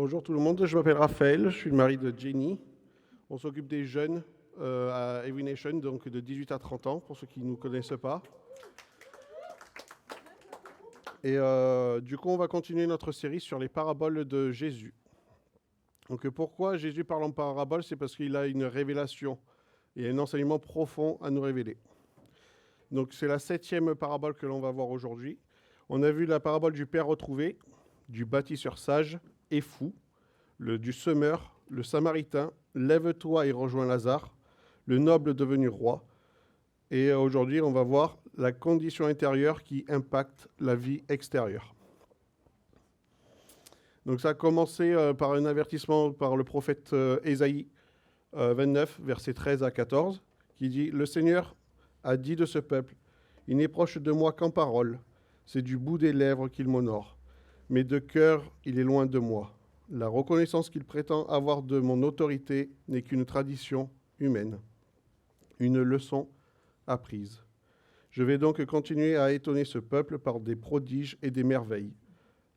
Bonjour tout le monde, je m'appelle Raphaël, je suis le mari de Jenny. On s'occupe des jeunes à Every Nation, donc de 18 à 30 ans, pour ceux qui ne nous connaissent pas. Et du coup, on va continuer notre série sur les paraboles de Jésus. Donc pourquoi Jésus parle en parabole? C'est parce qu'il a une révélation et un enseignement profond à nous révéler. Donc c'est la 7e parabole que l'on va voir aujourd'hui. On a vu la parabole du Père retrouvé, du bâtisseur sage et fou, du semeur, le samaritain, lève-toi et rejoins Lazare, le noble devenu roi. Et aujourd'hui, on va voir la condition intérieure qui impacte la vie extérieure. Donc ça a commencé par un avertissement par le prophète Ésaïe 29, versets 13 à 14, qui dit « Le Seigneur a dit de ce peuple, il n'est proche de moi qu'en parole, c'est du bout des lèvres qu'il m'honore, mais de cœur, il est loin de moi. La reconnaissance qu'il prétend avoir de mon autorité n'est qu'une tradition humaine, une leçon apprise. Je vais donc continuer à étonner ce peuple par des prodiges et des merveilles.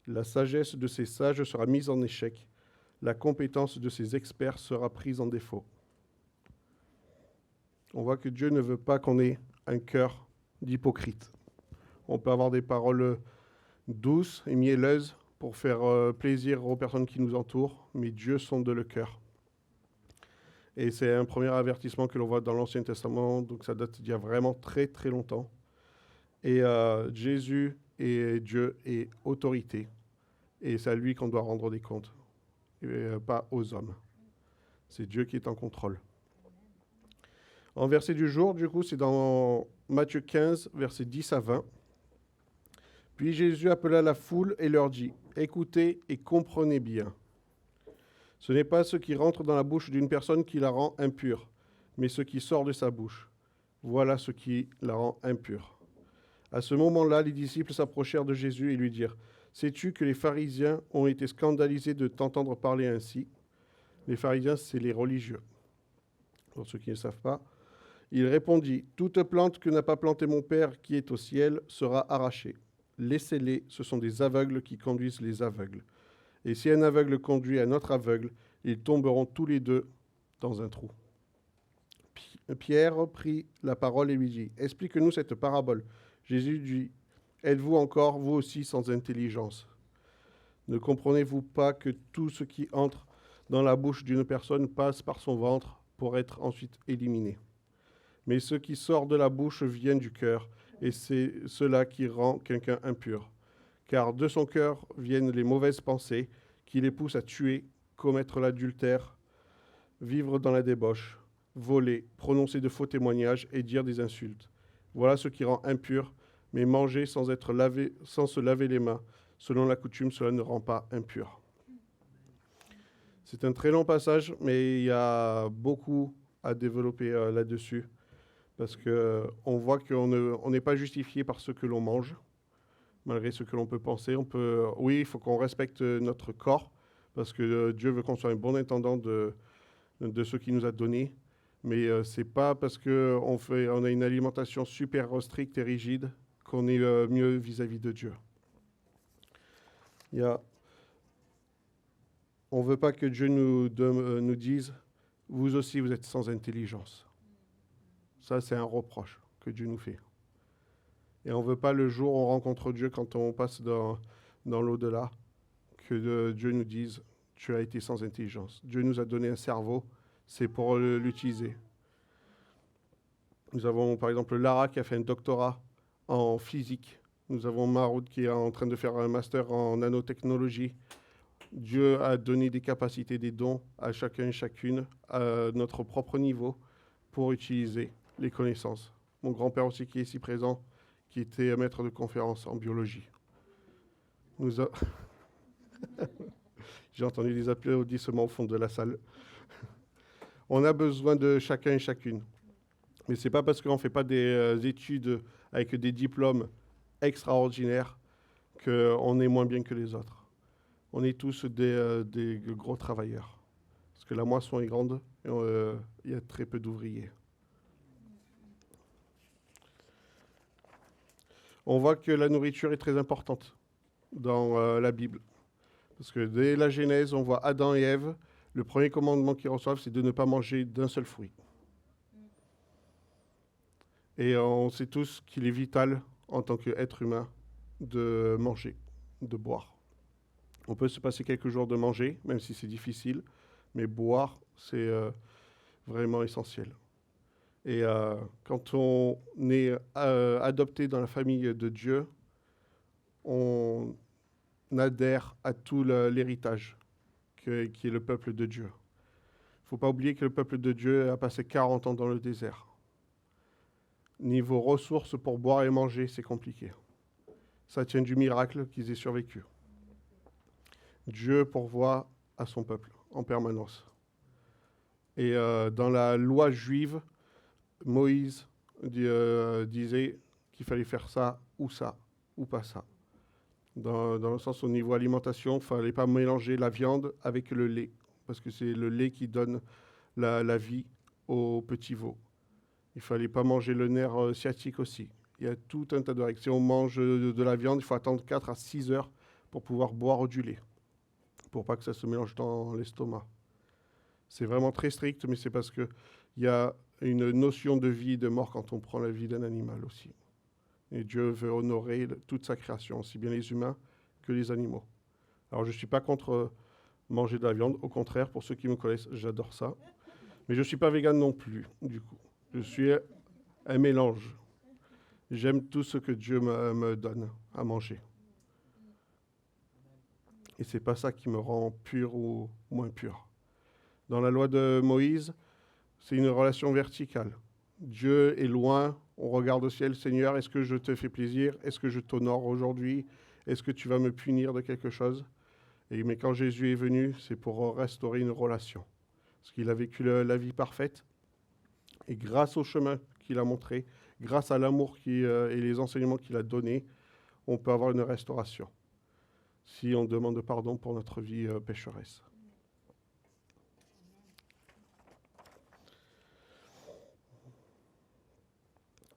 La sagesse de ces sages sera mise en échec, la compétence de ces experts sera prise en défaut. » On voit que Dieu ne veut pas qu'on ait un cœur d'hypocrite. On peut avoir des paroles douces et mielleuses pour faire plaisir aux personnes qui nous entourent, mais Dieu sonde le cœur. Et c'est un premier avertissement que l'on voit dans l'Ancien Testament, donc ça date d'il y a vraiment très très longtemps. Et Jésus est Dieu et autorité, et c'est à lui qu'on doit rendre des comptes, et pas aux hommes. C'est Dieu qui est en contrôle. En verset du jour, du coup, c'est dans Matthieu 15, versets 10 à 20. Puis Jésus appela la foule et leur dit, « Écoutez et comprenez bien. Ce n'est pas ce qui rentre dans la bouche d'une personne qui la rend impure, mais ce qui sort de sa bouche. Voilà ce qui la rend impure. » À ce moment-là, les disciples s'approchèrent de Jésus et lui dirent, « Sais-tu que les pharisiens ont été scandalisés de t'entendre parler ainsi ?» Les pharisiens, c'est les religieux. Pour ceux qui ne savent pas, il répondit, « Toute plante que n'a pas plantée mon Père qui est au ciel sera arrachée. Laissez-les, ce sont des aveugles qui conduisent les aveugles. Et si un aveugle conduit un autre aveugle, ils tomberont tous les deux dans un trou. » Pierre prit la parole et lui dit, « Explique-nous cette parabole. » Jésus dit, « Êtes-vous encore, vous aussi, sans intelligence? Ne comprenez-vous pas que tout ce qui entre dans la bouche d'une personne passe par son ventre pour être ensuite éliminé? Mais ce qui sort de la bouche vient du cœur, et c'est cela qui rend quelqu'un impur. Car de son cœur viennent les mauvaises pensées qui les poussent à tuer, commettre l'adultère, vivre dans la débauche, voler, prononcer de faux témoignages et dire des insultes. Voilà ce qui rend impur, mais manger sans se laver les mains, selon la coutume, cela ne rend pas impur. C'est un très long passage, mais il y a beaucoup à développer là-dessus. Parce qu'on voit qu'on n'est pas justifié par ce que l'on mange, malgré ce que l'on peut penser. Oui, il faut qu'on respecte notre corps, parce que Dieu veut qu'on soit un bon intendant de ce qu'il nous a donné. Mais ce n'est pas parce qu'on a une alimentation super stricte et rigide qu'on est mieux vis-à-vis de Dieu. On ne veut pas que Dieu nous dise « Vous aussi, vous êtes sans intelligence ». Ça, c'est un reproche que Dieu nous fait. Et on ne veut pas le jour où on rencontre Dieu, quand on passe dans l'au-delà, que Dieu nous dise « Tu as été sans intelligence ». Dieu nous a donné un cerveau, c'est pour l'utiliser. Nous avons par exemple Lara qui a fait un doctorat en physique. Nous avons Maroud qui est en train de faire un master en nanotechnologie. Dieu a donné des capacités, des dons à chacun et chacune, à notre propre niveau, pour utiliser les connaissances. Mon grand-père aussi qui est ici présent, qui était maître de conférence en biologie. J'ai entendu des applaudissements au fond de la salle. On a besoin de chacun et chacune. Mais ce n'est pas parce qu'on ne fait pas des études avec des diplômes extraordinaires qu'on est moins bien que les autres. On est tous des gros travailleurs. Parce que la moisson est grande et il y a très peu d'ouvriers. On voit que la nourriture est très importante dans la Bible. Parce que dès la Genèse, on voit Adam et Ève, le premier commandement qu'ils reçoivent, c'est de ne pas manger d'un seul fruit. Et on sait tous qu'il est vital, en tant qu'être humain, de manger, de boire. On peut se passer quelques jours de manger, même si c'est difficile, mais boire, c'est vraiment essentiel. Et quand on est adopté dans la famille de Dieu, on adhère à tout l'héritage qui est le peuple de Dieu. Il ne faut pas oublier que le peuple de Dieu a passé 40 ans dans le désert. Niveau ressources pour boire et manger, c'est compliqué. Ça tient du miracle qu'ils aient survécu. Dieu pourvoit à son peuple en permanence. Et dans la loi juive, Moïse disait qu'il fallait faire ça, ou pas ça. Dans le sens au niveau alimentation, il ne fallait pas mélanger la viande avec le lait, parce que c'est le lait qui donne la vie aux petits veaux. Il ne fallait pas manger le nerf sciatique aussi. Il y a tout un tas de règles. Si on mange de la viande, il faut attendre 4 à 6 heures pour pouvoir boire du lait, pour pas que ça se mélange dans l'estomac. C'est vraiment très strict, mais c'est parce qu'il y a une notion de vie et de mort quand on prend la vie d'un animal aussi. Et Dieu veut honorer toute sa création, aussi bien les humains que les animaux. Alors je ne suis pas contre manger de la viande, au contraire, pour ceux qui me connaissent, j'adore ça. Mais je ne suis pas végane non plus, du coup. Je suis un mélange. J'aime tout ce que Dieu me donne à manger. Et ce n'est pas ça qui me rend pur ou moins pur. Dans la loi de Moïse, c'est une relation verticale. Dieu est loin, on regarde au ciel, Seigneur, est-ce que je te fais plaisir? Est-ce que je t'honore aujourd'hui? Est-ce que tu vas me punir de quelque chose? Mais quand Jésus est venu, c'est pour restaurer une relation. Parce qu'il a vécu la vie parfaite. Et grâce au chemin qu'il a montré, grâce à l'amour et les enseignements qu'il a donnés, on peut avoir une restauration. Si on demande pardon pour notre vie pécheresse.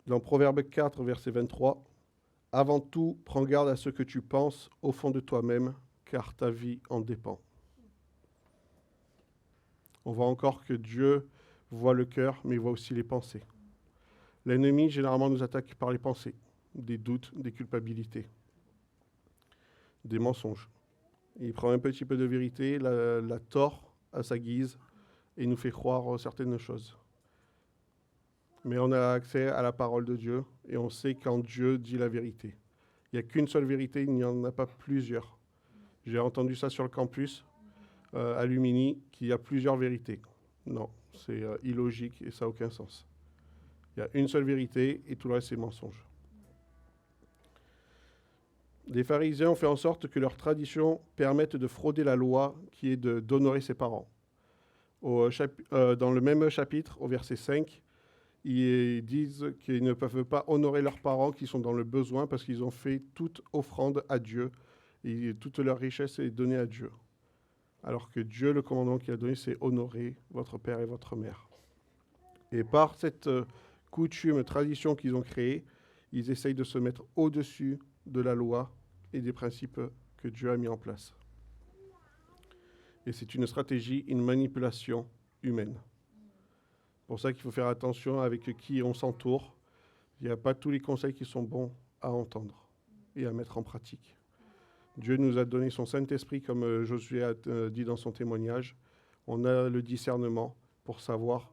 Dans Proverbe 4, verset 23, « Avant tout, prends garde à ce que tu penses au fond de toi-même, car ta vie en dépend. » On voit encore que Dieu voit le cœur, mais il voit aussi les pensées. L'ennemi, généralement, nous attaque par les pensées, des doutes, des culpabilités, des mensonges. Il prend un petit peu de vérité, la tord à sa guise, et nous fait croire certaines choses. Mais on a accès à la parole de Dieu et on sait quand Dieu dit la vérité. Il n'y a qu'une seule vérité, il n'y en a pas plusieurs. J'ai entendu ça sur le campus à Lumini, qu'il y a plusieurs vérités. Non, c'est illogique et ça n'a aucun sens. Il y a une seule vérité et tout le reste c'est mensonge. Les pharisiens ont fait en sorte que leur tradition permette de frauder la loi qui est d'honorer ses parents. Dans le même chapitre, au verset 5, ils disent qu'ils ne peuvent pas honorer leurs parents qui sont dans le besoin parce qu'ils ont fait toute offrande à Dieu et toute leur richesse est donnée à Dieu. Alors que Dieu, le commandement qu'il a donné, c'est honorer votre père et votre mère. Et par cette coutume, tradition qu'ils ont créée, ils essayent de se mettre au-dessus de la loi et des principes que Dieu a mis en place. Et c'est une stratégie, une manipulation humaine. C'est pour ça qu'il faut faire attention avec qui on s'entoure. Il n'y a pas tous les conseils qui sont bons à entendre et à mettre en pratique. Dieu nous a donné son Saint-Esprit, comme Josué a dit dans son témoignage. On a le discernement pour savoir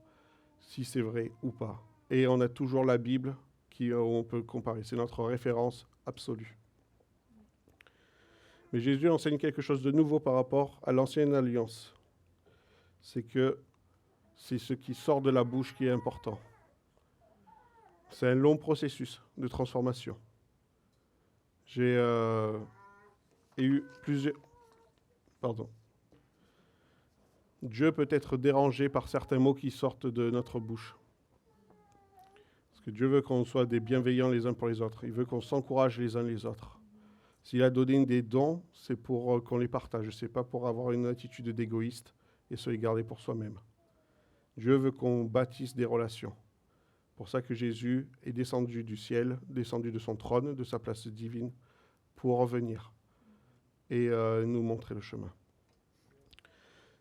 si c'est vrai ou pas. Et on a toujours la Bible où on peut comparer. C'est notre référence absolue. Mais Jésus enseigne quelque chose de nouveau par rapport à l'ancienne alliance. C'est que c'est ce qui sort de la bouche qui est important. C'est un long processus de transformation. J'ai eu plusieurs... Pardon. Dieu peut être dérangé par certains mots qui sortent de notre bouche. Parce que Dieu veut qu'on soit des bienveillants les uns pour les autres. Il veut qu'on s'encourage les uns les autres. S'il a donné des dons, c'est pour qu'on les partage. C'est pas pour avoir une attitude d'égoïste et se les garder pour soi-même. Dieu veut qu'on bâtisse des relations. C'est pour ça que Jésus est descendu du ciel, descendu de son trône, de sa place divine, pour revenir et nous montrer le chemin.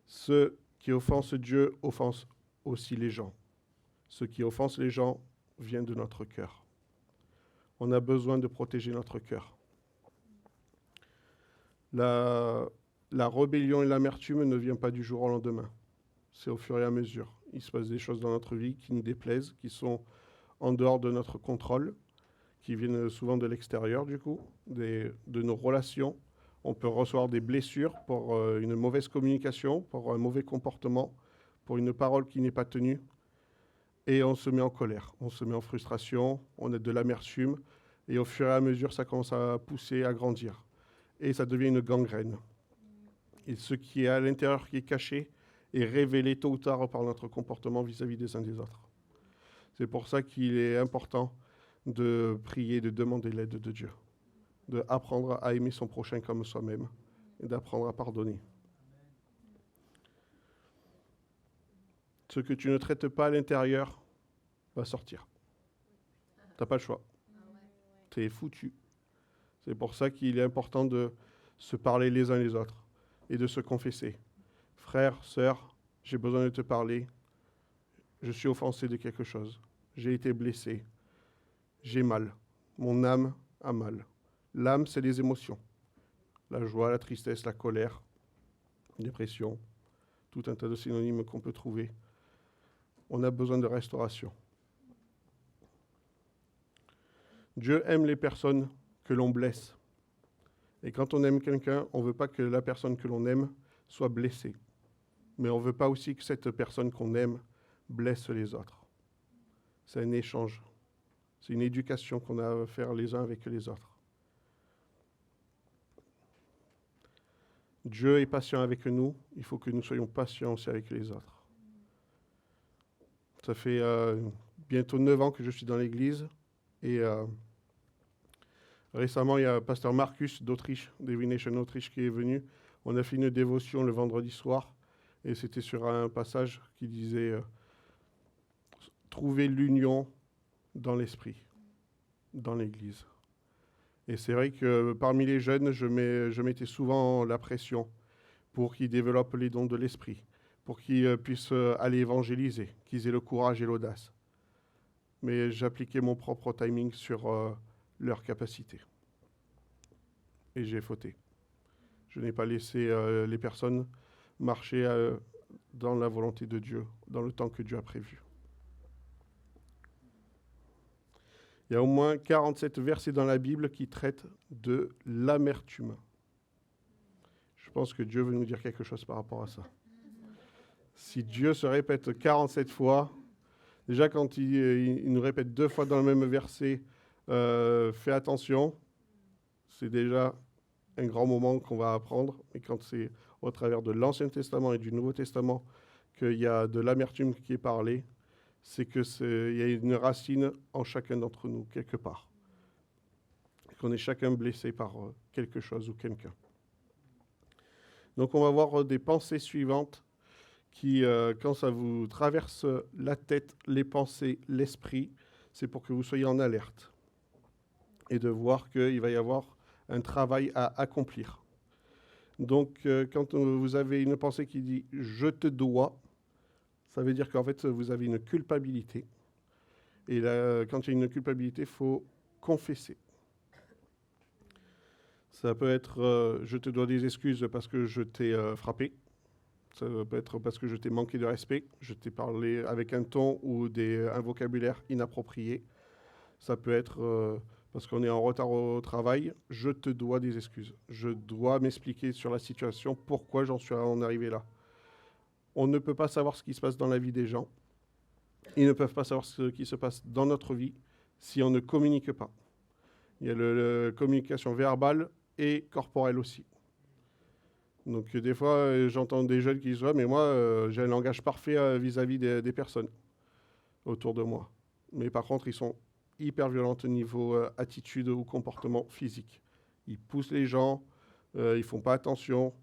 Ceux qui offensent Dieu offensent aussi les gens. Ceux qui offensent les gens viennent de notre cœur. On a besoin de protéger notre cœur. La rébellion et l'amertume ne viennent pas du jour au lendemain. C'est au fur et à mesure. Il se passe des choses dans notre vie qui nous déplaisent, qui sont en dehors de notre contrôle, qui viennent souvent de l'extérieur du coup, de nos relations. On peut recevoir des blessures pour une mauvaise communication, pour un mauvais comportement, pour une parole qui n'est pas tenue. Et on se met en colère, on se met en frustration, on a de l'amertume. Et au fur et à mesure, ça commence à pousser, à grandir. Et ça devient une gangrène. Et ce qui est à l'intérieur, qui est caché, est révélé tôt ou tard par notre comportement vis-à-vis des uns des autres. C'est pour ça qu'il est important de prier, de demander l'aide de Dieu, d'apprendre à aimer son prochain comme soi-même et d'apprendre à pardonner. Ce que tu ne traites pas à l'intérieur va sortir. Tu n'as pas le choix. Tu es foutu. C'est pour ça qu'il est important de se parler les uns les autres et de se confesser. Frère, sœur, j'ai besoin de te parler. Je suis offensé de quelque chose. J'ai été blessé. J'ai mal. Mon âme a mal. L'âme, c'est les émotions. La joie, la tristesse, la colère, la dépression, tout un tas de synonymes qu'on peut trouver. On a besoin de restauration. Dieu aime les personnes que l'on blesse. Et quand on aime quelqu'un, on ne veut pas que la personne que l'on aime soit blessée. Mais on ne veut pas aussi que cette personne qu'on aime blesse les autres. C'est un échange. C'est une éducation qu'on a à faire les uns avec les autres. Dieu est patient avec nous. Il faut que nous soyons patients aussi avec les autres. Ça fait bientôt 9 ans que je suis dans l'église. Et récemment, il y a le pasteur Marcus d'Autriche, Divination Autriche, qui est venu. On a fait une dévotion le vendredi soir. Et c'était sur un passage qui disait « Trouver l'union dans l'esprit, dans l'église ». Et c'est vrai que parmi les jeunes, je mettais souvent la pression pour qu'ils développent les dons de l'esprit, pour qu'ils puissent aller évangéliser, qu'ils aient le courage et l'audace. Mais j'appliquais mon propre timing sur leurs capacités. Et j'ai fauté. Je n'ai pas laissé les personnes marcher dans la volonté de Dieu, dans le temps que Dieu a prévu. Il y a au moins 47 versets dans la Bible qui traitent de l'amertume. Je pense que Dieu veut nous dire quelque chose par rapport à ça. Si Dieu se répète 47 fois, déjà quand il nous répète 2 fois dans le même verset, fais attention, c'est déjà un grand moment qu'on va apprendre. Et quand c'est au travers de l'Ancien Testament et du Nouveau Testament qu'il y a de l'amertume qui est parlée, c'est qu'il y a une racine en chacun d'entre nous, quelque part. Et qu'on est chacun blessé par quelque chose ou quelqu'un. Donc on va voir des pensées suivantes qui, quand ça vous traverse la tête, les pensées, l'esprit, c'est pour que vous soyez en alerte. Et de voir qu'il va y avoir un travail à accomplir. Donc quand vous avez une pensée qui dit « je te dois », ça veut dire qu'en fait, vous avez une culpabilité. Et là, quand il y a une culpabilité, il faut confesser. Ça peut être je te dois des excuses parce que je t'ai frappé. Ça peut être parce que je t'ai manqué de respect. Je t'ai parlé avec un ton ou un vocabulaire inapproprié. Ça peut être parce qu'on est en retard au travail. Je te dois des excuses. Je dois m'expliquer sur la situation, pourquoi j'en suis arrivé là. On ne peut pas savoir ce qui se passe dans la vie des gens. Ils ne peuvent pas savoir ce qui se passe dans notre vie si on ne communique pas. Il y a la communication verbale et corporelle aussi. Donc des fois, j'entends des jeunes qui disent « Ouais, mais moi, j'ai un langage parfait vis-à-vis des personnes autour de moi. » Mais par contre, ils sont hyper violents au niveau attitude ou comportement physique. Ils poussent les gens, ils ne font pas attention.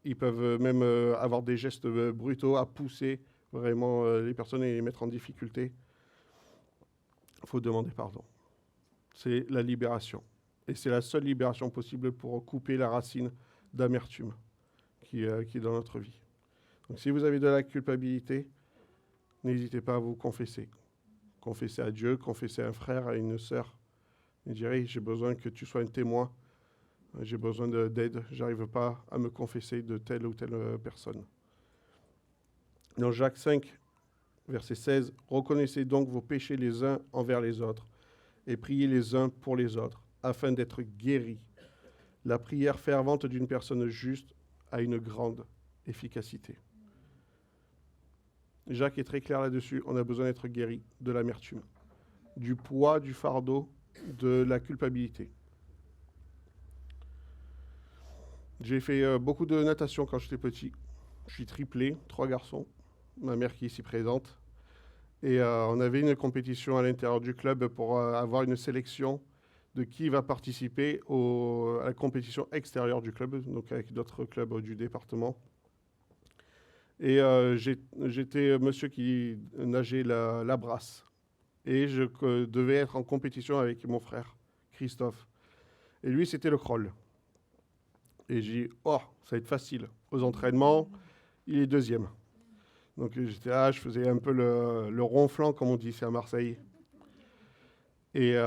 Ils peuvent même avoir des gestes brutaux à pousser vraiment les personnes et les mettre en difficulté. Il faut demander pardon. C'est la libération. Et c'est la seule libération possible pour couper la racine d'amertume qui est dans notre vie. Donc si vous avez de la culpabilité, n'hésitez pas à vous confesser. Confessez à Dieu, confessez à un frère, à une sœur. Et direz, j'ai besoin que tu sois un témoin. J'ai besoin d'aide. Je n'arrive pas à me confesser de telle ou telle personne. Dans Jacques 5, verset 16, « Reconnaissez donc vos péchés les uns envers les autres et priez les uns pour les autres, afin d'être guéris. La prière fervente d'une personne juste a une grande efficacité. » Jacques est très clair là-dessus. On a besoin d'être guéri de l'amertume, du poids, du fardeau, de la culpabilité. J'ai fait beaucoup de natation quand j'étais petit. Je suis triplé, 3 garçons. Ma mère qui est ici présente. Et on avait une compétition à l'intérieur du club pour avoir une sélection de qui va participer à la compétition extérieure du club, donc avec d'autres clubs du département. Et j'étais monsieur qui nageait la brasse. Et je devais être en compétition avec mon frère, Christophe. Et lui, c'était le crawl. Et j'ai dit, oh, ça va être facile. Aux entraînements, il est deuxième. Donc j'étais là, je faisais un peu le ronflant, comme on dit ici à Marseille. Et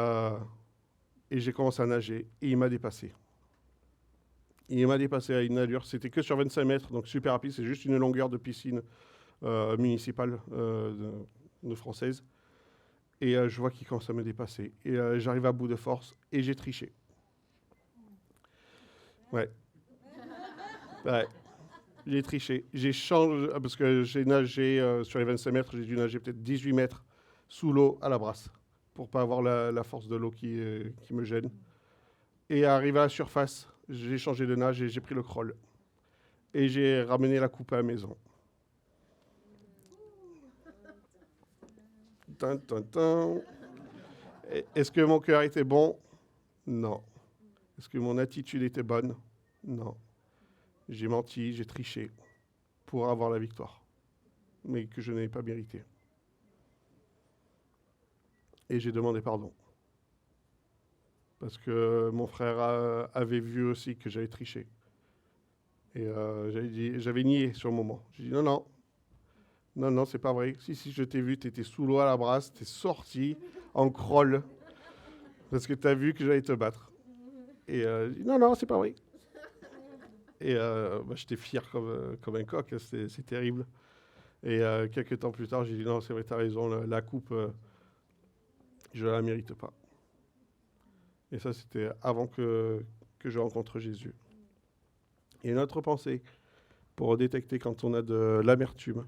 j'ai commencé à nager. Et il m'a dépassé. Il m'a dépassé à une allure. C'était que sur 25 mètres, donc super rapide. C'est juste une longueur de piscine municipale de française. Et je vois qu'il commence à me dépasser. Et j'arrive à bout de force et j'ai triché. Ouais. J'ai triché. J'ai changé, parce que j'ai nagé sur les 25 mètres, j'ai dû nager peut-être 18 mètres sous l'eau à la brasse pour ne pas avoir la force de l'eau qui me gêne. Et arrivé à la surface, j'ai changé de nage et j'ai pris le crawl. Et j'ai ramené la coupe à la maison. Est-ce que mon cœur était bon? Non. Est-ce que mon attitude était bonne? Non. J'ai menti, j'ai triché pour avoir la victoire, mais que je n'ai pas mérité. Et j'ai demandé pardon. Parce que mon frère avait vu aussi que j'avais triché. Et j'avais nié sur le moment. J'ai dit non, c'est pas vrai. Si, je t'ai vu, tu étais sous l'eau à la brasse, tu es sorti en crawl, parce que tu as vu que j'allais te battre. Et j'ai dit non, c'est pas vrai. Et j'étais fier comme un coq, c'est terrible. Et quelques temps plus tard, j'ai dit non, c'est vrai, tu as raison, la coupe, je ne la mérite pas. Et ça, c'était avant que je rencontre Jésus. Et une autre pensée pour détecter quand on a de l'amertume,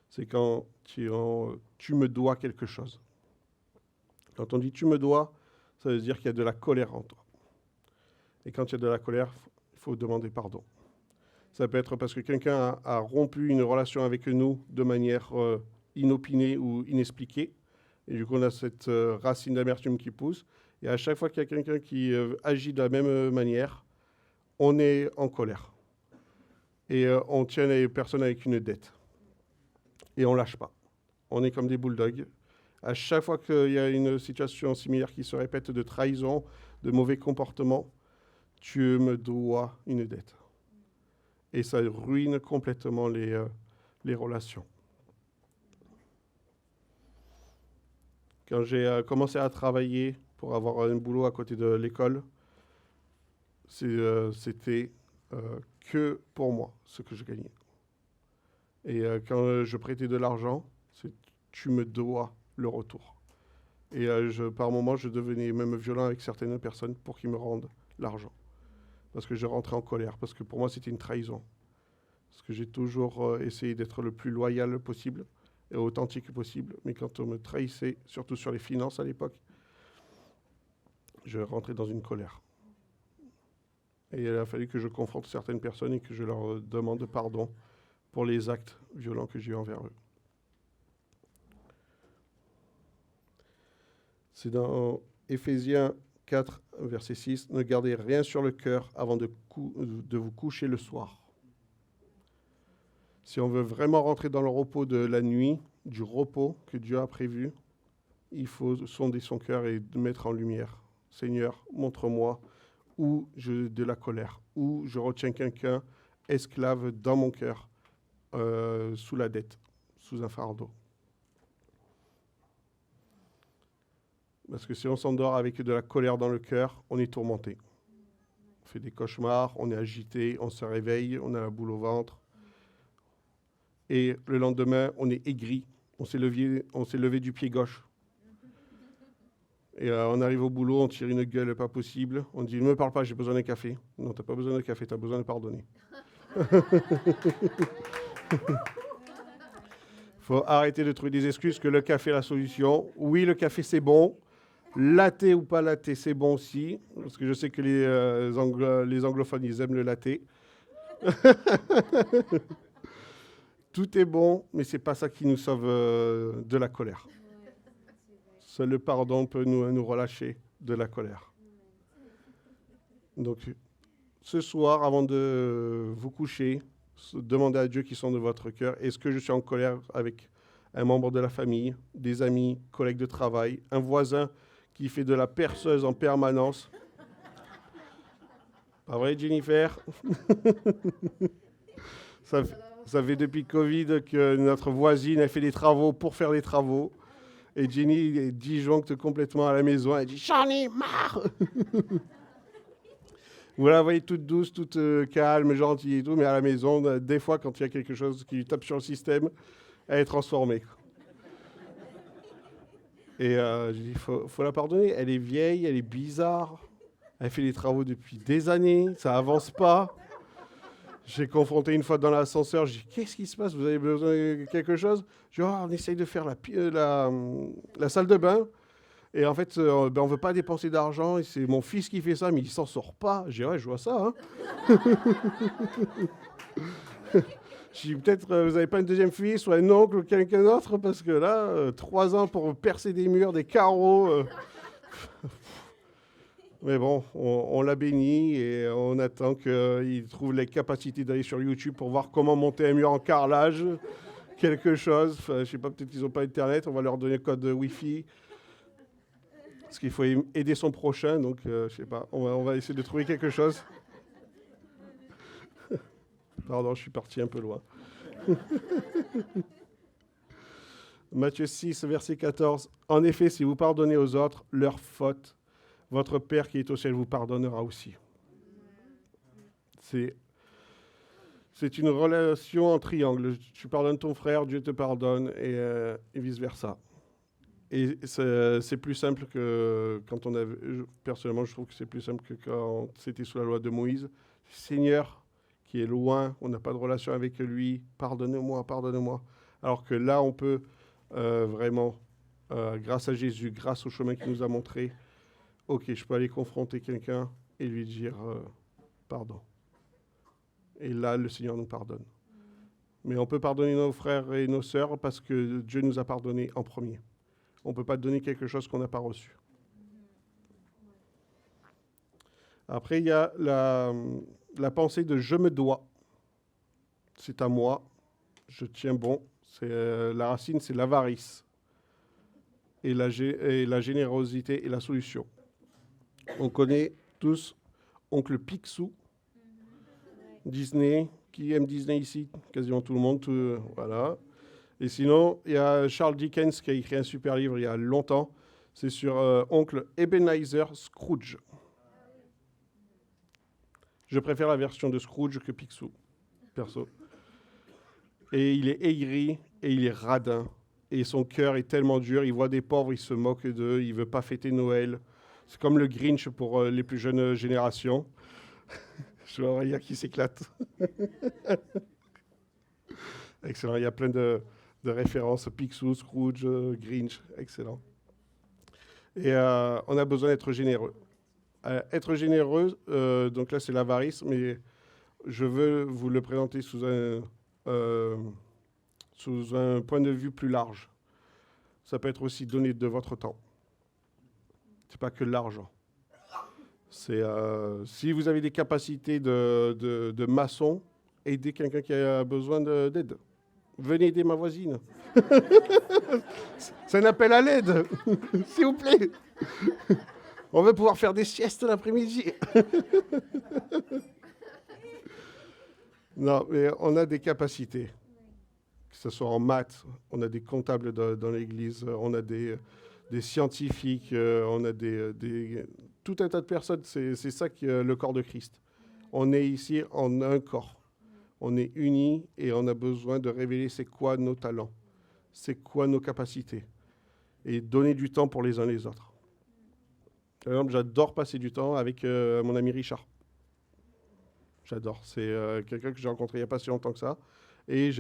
c'est quand tu me dois quelque chose. Quand on dit tu me dois, ça veut dire qu'il y a de la colère en toi. Et quand il y a de la colère, il faut demander pardon. Ça peut être parce que quelqu'un a rompu une relation avec nous de manière inopinée ou inexpliquée. Et du coup, on a cette racine d'amertume qui pousse. Et à chaque fois qu'il y a quelqu'un qui agit de la même manière, on est en colère. Et on tient les personnes avec une dette. Et on ne lâche pas. On est comme des bulldogs. À chaque fois qu'il y a une situation similaire qui se répète de trahison, de mauvais comportement, tu me dois une dette. Et ça ruine complètement les relations. Quand j'ai commencé à travailler pour avoir un boulot à côté de l'école, c'était que pour moi, ce que je gagnais. Et quand je prêtais de l'argent, c'est tu me dois le retour. Et par moments, je devenais même violent avec certaines personnes pour qu'ils me rendent l'argent. Parce que je rentrais en colère, parce que pour moi, c'était une trahison. Parce que j'ai toujours essayé d'être le plus loyal possible et authentique possible. Mais quand on me trahissait, surtout sur les finances à l'époque, je rentrais dans une colère. Et il a fallu que je confronte certaines personnes et que je leur demande pardon pour les actes violents que j'ai eu envers eux. C'est dans Éphésiens 4, verset 6. « Ne gardez rien sur le cœur avant de vous coucher le soir. » Si on veut vraiment rentrer dans le repos de la nuit, du repos que Dieu a prévu, il faut sonder son cœur et mettre en lumière Seigneur, montre-moi où j'ai de la colère, où je retiens quelqu'un esclave dans mon cœur, sous la dette, sous un fardeau. Parce que si on s'endort avec de la colère dans le cœur, on est tourmenté. On fait des cauchemars, on est agité, on se réveille, on a la boule au ventre. Et le lendemain, on est aigri, on s'est levé du pied gauche. Et on arrive au boulot, on tire une gueule pas possible. On dit, ne me parle pas, j'ai besoin d'un café. Non, tu n'as pas besoin d'un café, tu as besoin de pardonner. Il faut arrêter de trouver des excuses que le café est la solution. Oui, le café, c'est bon. Latte ou pas latte, c'est bon aussi. Parce que je sais que les anglophones, ils aiment le latte. Tout est bon, mais ce n'est pas ça qui nous sauve de la colère. Seul le pardon peut nous relâcher de la colère. Donc, ce soir, avant de vous coucher, demandez à Dieu qui sont de votre cœur, est-ce que je suis en colère avec un membre de la famille, des amis, collègues de travail, un voisin qui fait de la perceuse en permanence? Pas vrai, Jennifer? Ça fait depuis Covid que notre voisine a fait des travaux pour faire des travaux. Et Jenny disjoncte complètement à la maison. Elle dit « J'en ai marre !» Vous la voyez toute douce, toute calme, gentille et tout, mais à la maison, des fois, quand il y a quelque chose qui lui tape sur le système, elle est transformée. Et je dis, faut la pardonner. Elle est vieille, elle est bizarre. Elle fait des travaux depuis des années, ça avance pas. J'ai confronté une fois dans l'ascenseur, je dis, qu'est-ce qui se passe? Vous avez besoin de quelque chose? Je dis, on essaye de faire la salle de bain. Et en fait, on ne veut pas dépenser d'argent. Et c'est mon fils qui fait ça, mais il ne s'en sort pas. Je dis, ouais, je vois ça. Hein. Je dis, peut-être vous n'avez pas une deuxième fille, ou un oncle, ou quelqu'un d'autre, parce que là, 3 ans pour percer des murs, des carreaux. Mais bon, on l'a béni et on attend qu'il trouve les capacités d'aller sur YouTube pour voir comment monter un mur en carrelage, quelque chose. Enfin, je ne sais pas, peut-être qu'ils n'ont pas Internet, on va leur donner le code Wi-Fi. Parce qu'il faut aider son prochain, donc je ne sais pas, on va essayer de trouver quelque chose. Pardon, je suis parti un peu loin. Matthieu 6, verset 14. En effet, si vous pardonnez aux autres leurs fautes, votre Père qui est au ciel vous pardonnera aussi. C'est une relation en triangle. Tu pardonnes ton frère, Dieu te pardonne, et vice-versa. Et c'est plus simple que quand on avait... Personnellement, je trouve que c'est plus simple que quand c'était sous la loi de Moïse. Seigneur, qui est loin, on n'a pas de relation avec lui, pardonnez-moi, pardonnez-moi. Alors que là, on peut vraiment, grâce à Jésus, grâce au chemin qu'il nous a montré, ok, je peux aller confronter quelqu'un et lui dire pardon. Et là, le Seigneur nous pardonne. Mais on peut pardonner nos frères et nos sœurs parce que Dieu nous a pardonné en premier. On ne peut pas donner quelque chose qu'on n'a pas reçu. Après, il y a la pensée de « je me dois ». C'est à moi, je tiens bon. La racine, c'est l'avarice. Et la générosité est la solution. On connaît tous Oncle Picsou, Disney. Qui aime Disney ici? Quasiment tout le monde. Voilà. Et sinon, il y a Charles Dickens qui a écrit un super livre il y a longtemps. C'est sur Oncle Ebenezer Scrooge. Je préfère la version de Scrooge que Picsou, perso. Et il est aigri et il est radin. Et son cœur est tellement dur. Il voit des pauvres, il se moque d'eux. Il ne veut pas fêter Noël. C'est comme le Grinch pour les plus jeunes générations. Je vois Aurélia qui s'éclate. Excellent. Il y a plein de références. Picsou, Scrooge, Grinch. Excellent. Et on a besoin d'être généreux. Être généreux, donc là c'est l'avarice, mais je veux vous le présenter sous un point de vue plus large. Ça peut être aussi donner de votre temps. C'est pas que l'argent. C'est si vous avez des capacités de maçon, aidez quelqu'un qui a besoin d'aide. Venez aider ma voisine. C'est un appel à l'aide, s'il vous plaît. On va pouvoir faire des siestes l'après-midi. Non, mais on a des capacités, que ce soit en maths, on a des comptables dans l'Église, on a des scientifiques, on a tout un tas de personnes. C'est ça qui est le corps de Christ. On est ici en un corps. On est unis et on a besoin de révéler c'est quoi nos talents, c'est quoi nos capacités et donner du temps pour les uns les autres. Par exemple, j'adore passer du temps avec mon ami Richard. J'adore. C'est quelqu'un que j'ai rencontré il n'y a pas si longtemps que ça. Et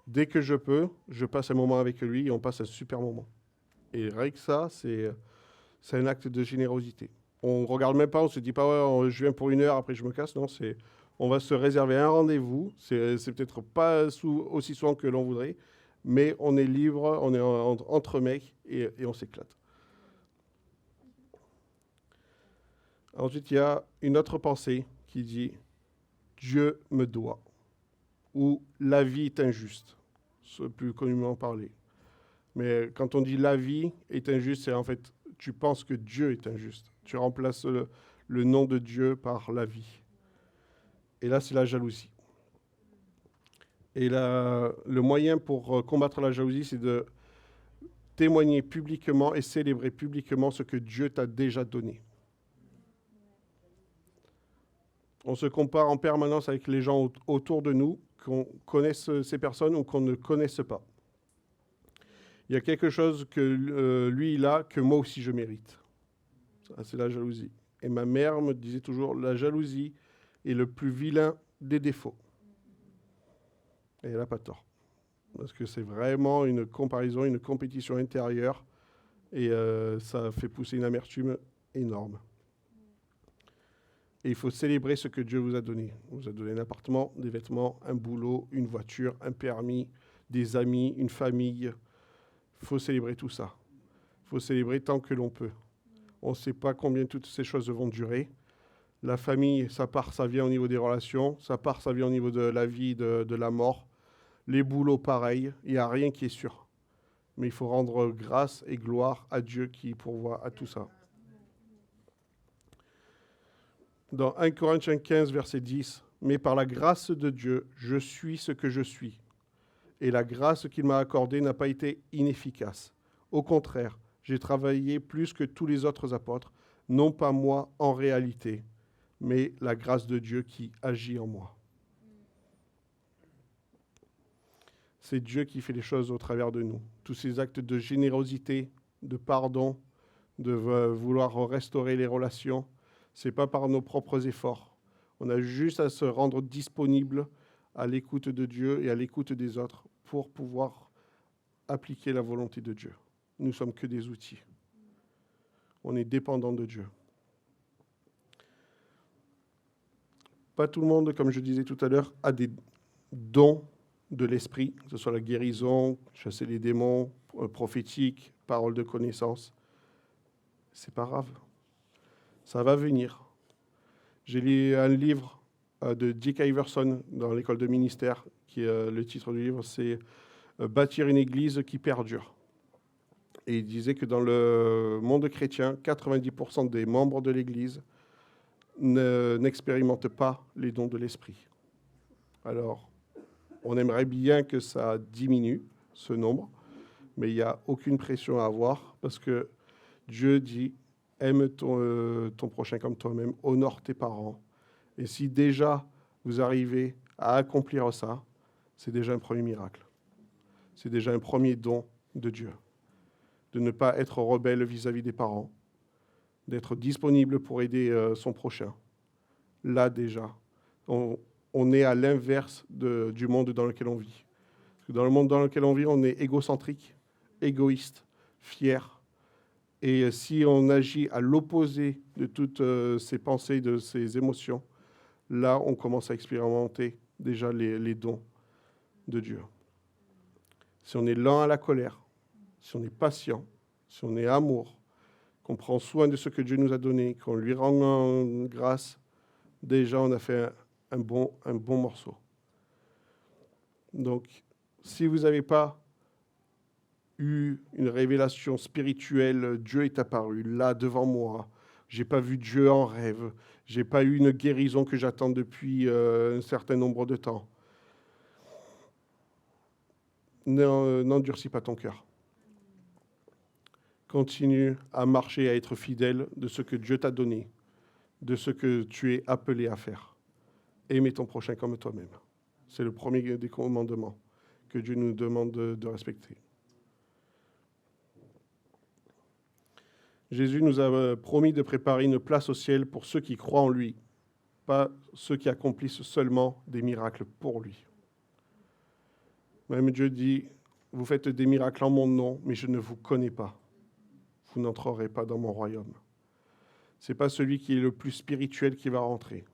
dès que je peux, je passe un moment avec lui et on passe un super moment. Et rien que ça, c'est un acte de générosité. On ne regarde même pas, on ne se dit pas ouais, je viens pour 1 heure, après je me casse. Non, on va se réserver un rendez-vous. C'est peut-être pas aussi souvent que l'on voudrait, mais on est libre, on est entre mecs et on s'éclate. Ensuite, il y a une autre pensée qui dit « Dieu me doit » ou « la vie est injuste », c'est plus communément parlé. Mais quand on dit « la vie est injuste », c'est en fait, tu penses que Dieu est injuste. Tu remplaces le nom de Dieu par la vie. Et là, c'est la jalousie. Et là, le moyen pour combattre la jalousie, c'est de témoigner publiquement et célébrer publiquement ce que Dieu t'a déjà donné. On se compare en permanence avec les gens autour de nous, qu'on connaisse ces personnes ou qu'on ne connaisse pas. Il y a quelque chose que lui, il a, que moi aussi je mérite. Ça, c'est la jalousie. Et ma mère me disait toujours, la jalousie est le plus vilain des défauts. Et elle n'a pas tort. Parce que c'est vraiment une comparaison, une compétition intérieure. Et ça fait pousser une amertume énorme. Et il faut célébrer ce que Dieu vous a donné. Il vous a donné un appartement, des vêtements, un boulot, une voiture, un permis, des amis, une famille. Il faut célébrer tout ça. Il faut célébrer tant que l'on peut. On ne sait pas combien toutes ces choses vont durer. La famille, ça part, ça vient au niveau des relations. Ça part, ça vient au niveau de la vie, de la mort. Les boulots, pareil. Il n'y a rien qui est sûr. Mais il faut rendre grâce et gloire à Dieu qui pourvoit à tout ça. Dans 1 Corinthiens 15, verset 10, « Mais par la grâce de Dieu, je suis ce que je suis. Et la grâce qu'il m'a accordée n'a pas été inefficace. Au contraire, j'ai travaillé plus que tous les autres apôtres, non pas moi en réalité, mais la grâce de Dieu qui agit en moi. » C'est Dieu qui fait les choses au travers de nous. Tous ces actes de générosité, de pardon, de vouloir restaurer les relations, ce n'est pas par nos propres efforts. On a juste à se rendre disponible à l'écoute de Dieu et à l'écoute des autres pour pouvoir appliquer la volonté de Dieu. Nous ne sommes que des outils. On est dépendant de Dieu. Pas tout le monde, comme je disais tout à l'heure, a des dons de l'esprit, que ce soit la guérison, chasser les démons, prophétique, parole de connaissance. C'est pas grave. Ça va venir. J'ai lu un livre de Dick Iverson dans l'école de ministère, qui est le titre du livre, c'est Bâtir une église qui perdure. Et il disait que dans le monde chrétien, 90% des membres de l'église n'expérimentent pas les dons de l'esprit. Alors, on aimerait bien que ça diminue, ce nombre, mais il n'y a aucune pression à avoir, parce que Dieu dit, aime ton prochain comme toi-même, honore tes parents. Et si déjà vous arrivez à accomplir ça, c'est déjà un premier miracle. C'est déjà un premier don de Dieu. De ne pas être rebelle vis-à-vis des parents, d'être disponible pour aider son prochain. Là déjà, on est à l'inverse du monde dans lequel on vit. Parce que dans le monde dans lequel on vit, on est égocentrique, égoïste, fier. Et si on agit à l'opposé de toutes ces pensées, de ces émotions, là, on commence à expérimenter déjà les dons de Dieu. Si on est lent à la colère, si on est patient, si on est amour, qu'on prend soin de ce que Dieu nous a donné, qu'on lui rend grâce, déjà on a fait un bon morceau. Donc, si vous n'avez pas eu une révélation spirituelle, Dieu est apparu là devant moi. J'ai pas vu Dieu en rêve. J'ai pas eu une guérison que j'attends depuis un certain nombre de temps. N'endurcis pas ton cœur. Continue à marcher, à être fidèle de ce que Dieu t'a donné, de ce que tu es appelé à faire. Aimer ton prochain comme toi-même. C'est le premier des commandements que Dieu nous demande de respecter. Jésus nous a promis de préparer une place au ciel pour ceux qui croient en lui, pas ceux qui accomplissent seulement des miracles pour lui. Même Dieu dit, vous faites des miracles en mon nom, mais je ne vous connais pas. Vous n'entrerez pas dans mon royaume. Ce n'est pas celui qui est le plus spirituel qui va rentrer.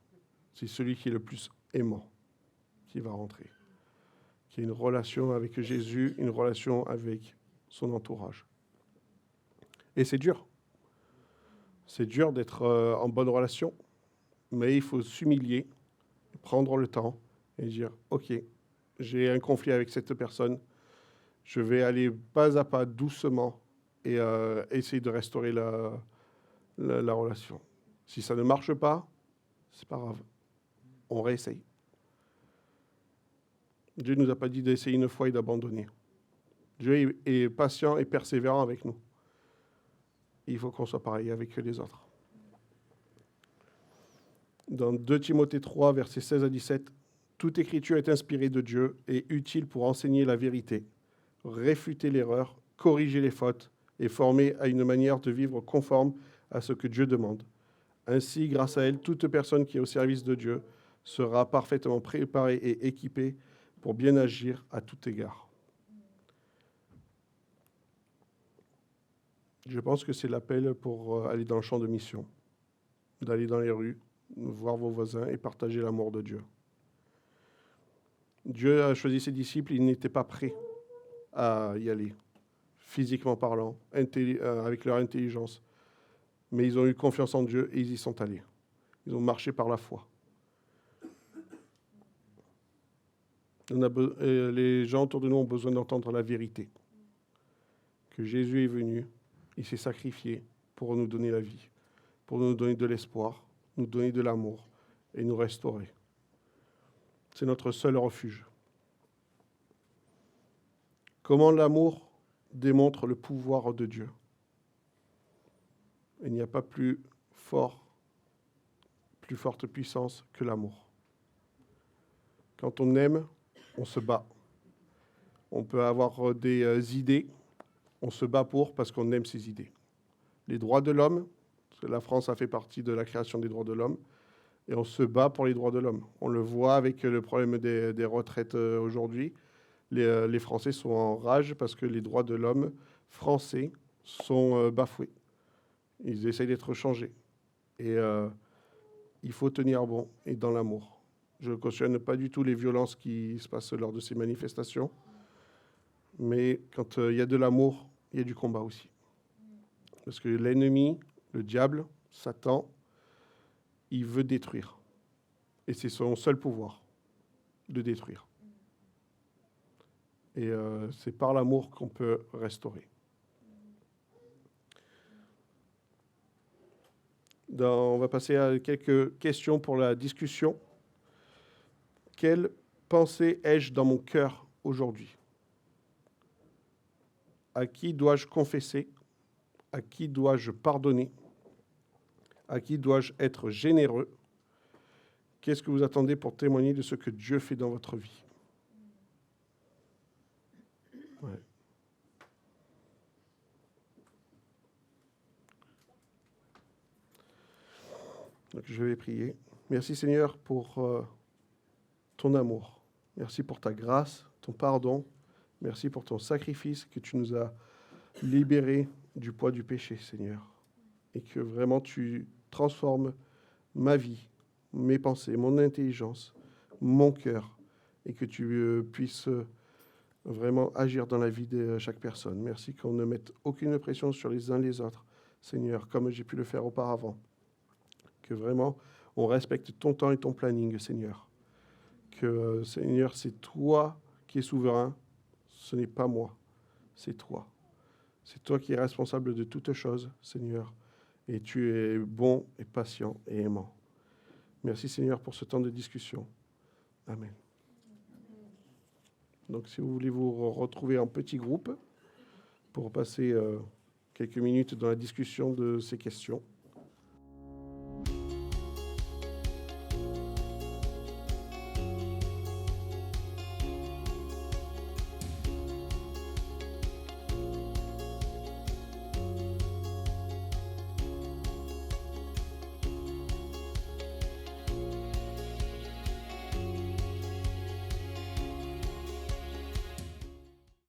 C'est celui qui est le plus aimant qui va rentrer. Qui a une relation avec Jésus, une relation avec son entourage. Et c'est dur. C'est dur d'être en bonne relation, mais il faut s'humilier, prendre le temps et dire, OK, j'ai un conflit avec cette personne, je vais aller pas à pas, doucement, et essayer de restaurer la relation. Si ça ne marche pas, c'est pas grave. On réessaye. Dieu ne nous a pas dit d'essayer une fois et d'abandonner. Dieu est patient et persévérant avec nous. Il faut qu'on soit pareil avec les autres. Dans 2 Timothée 3, versets 16 à 17, « Toute écriture est inspirée de Dieu et utile pour enseigner la vérité, réfuter l'erreur, corriger les fautes et former à une manière de vivre conforme à ce que Dieu demande. Ainsi, grâce à elle, toute personne qui est au service de Dieu sera parfaitement préparée et équipée pour bien agir à tout égard. » Je pense que c'est l'appel pour aller dans le champ de mission, d'aller dans les rues, voir vos voisins et partager l'amour de Dieu. Dieu a choisi ses disciples, ils n'étaient pas prêts à y aller, physiquement parlant, avec leur intelligence. Mais ils ont eu confiance en Dieu et ils y sont allés. Ils ont marché par la foi. Les gens autour de nous ont besoin d'entendre la vérité. Que Jésus est venu, il s'est sacrifié pour nous donner la vie, pour nous donner de l'espoir, nous donner de l'amour et nous restaurer. C'est notre seul refuge. Comment l'amour démontre le pouvoir de Dieu? Il n'y a pas plus forte puissance que l'amour. Quand on aime, on se bat. On peut avoir des idées, on se bat parce qu'on aime ces idées. Les droits de l'homme, parce que la France a fait partie de la création des droits de l'homme, et on se bat pour les droits de l'homme. On le voit avec le problème des retraites aujourd'hui. Les Français sont en rage parce que les droits de l'homme français sont bafoués. Ils essayent d'être changés. Et il faut tenir bon et dans l'amour. Je ne cautionne pas du tout les violences qui se passent lors de ces manifestations. Mais quand il y a de l'amour, il y a du combat aussi. Parce que l'ennemi, le diable, Satan, il veut détruire. Et c'est son seul pouvoir, de détruire. Et c'est par l'amour qu'on peut restaurer. On va passer à quelques questions pour la discussion. Quelle pensée ai-je dans mon cœur aujourd'hui? À qui dois-je confesser? À qui dois-je pardonner? À qui dois-je être généreux? Qu'est-ce que vous attendez pour témoigner de ce que Dieu fait dans votre vie? Ouais. Donc je vais prier. Merci Seigneur pour ton amour. Merci pour ta grâce, ton pardon. Merci pour ton sacrifice que tu nous as libérés du poids du péché, Seigneur. Et que vraiment tu transformes ma vie, mes pensées, mon intelligence, mon cœur. Et que tu puisses vraiment agir dans la vie de chaque personne. Merci qu'on ne mette aucune pression sur les uns les autres, Seigneur, comme j'ai pu le faire auparavant. Que vraiment, on respecte ton temps et ton planning, Seigneur. Que, Seigneur, c'est toi qui es souverain, ce n'est pas moi. c'est toi. C'est toi qui es responsable de toutes choses, Seigneur. Et tu es bon et patient et aimant. Merci, Seigneur, pour ce temps de discussion. Amen. Donc, si vous voulez vous retrouver en petit groupe pour passer quelques minutes dans la discussion de ces questions.